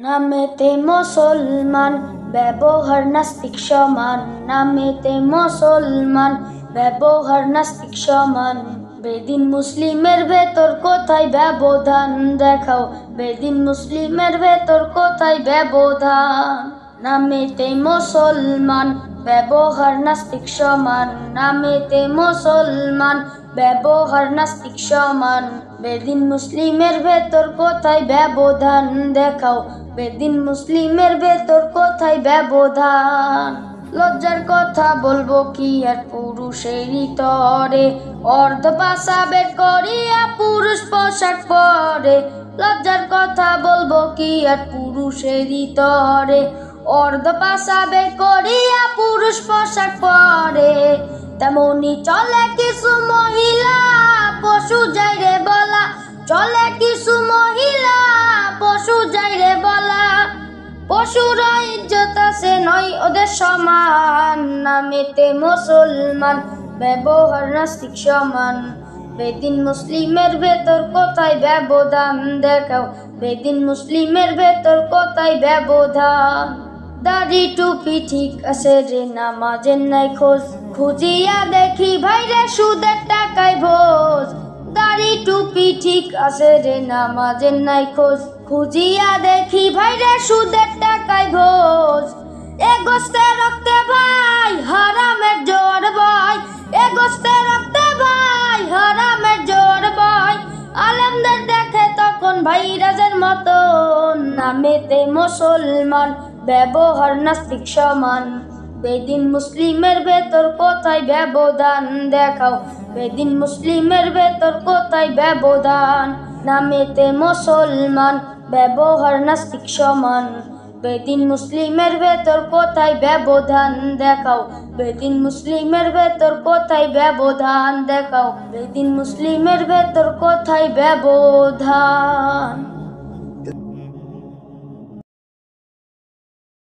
নামেতে মুসলমান ব্যবহার নাস্তিক সমান, নামেতে মুসলমান ব্যবহার নাস্তিক সমান। বেদিন মুসলিমের ভেতর কোথায় ব্যবধান দেখাও, বেদিন মুসলিমের ভেতর কোথায় ব্যবধান। নামেতে মুসলমান ব্যবহার নাস্তিক সমান, নামেতে মুসলমান ব্যবহার নাস্তিক সমান। বেদিন মুসলিমের ভেতর কোথায় ব্যবধান দেখাও, বেদিন মুসলিমের ভেতর কোথায় ব্যবধান। লজ্জার কথা বলবো কি আর পুরুষেরই তরে, অর্ধ পাশা বের করিয়া পুরুষ পোশাক পরে। লজ্জার কথা বলবো কি আর পুরুষেরই তরে, অর্ধ পাশা বের করিয়া পুরুষ পোশাক পরে। তেমনি চলে কিছু মহিলা পশু যাইরে বলা, চলে কিছু মহিলা পশু যাইরে বলা। পশুর ইজ্জত আছে নয় ওদের সমান, নামেতে মুসলমান ব্যবহার নাস্তিক সমান। বেদিন মুসলিমের ভেতর কোথায় ব্যবধান দেখাও, বেদিন মুসলিমের ভেতর কোথায় ব্যবধান। দাড়ি টুপি ঠিক আছে রে, নামাজের নাই খোঁজ, খুঁজিয়া দেখি ভাইরে সুদের টাকায় ভোজ। দাড়ি টুপি ঠিক আছে রে, নামাজের নাই খোঁজ, খুঁজিয়া দেখি ভাইরে সুদের টাকায় ভোজ। এ গোস্তে রক্তে ভাই হারামের জোর বয়, এ গোস্তে রক্তে ভাই হারামের জোর বয়। আলেমদের দেখে তখন ভাইরাজের মতন, নামেতে মুসলমান ব্যবহার নাস্তিক সমান। বেদিন মুসলিমের ভেতর কোথায় ব্যবধান দেখাও, বেদিন মুসলিমের ভেতর কোথায় ব্যবধান। নামেতে মুসলমান ব্যবহার নাস্তিক সমান। বেদিন মুসলিমের ভেতর কোথায় ব্যবধান দেখাও, বেদিন মুসলিমের ভেতর কোথায় ব্যবধান দেখাও, বেদিন মুসলিমের ভেতর কোথায় ব্যবধান।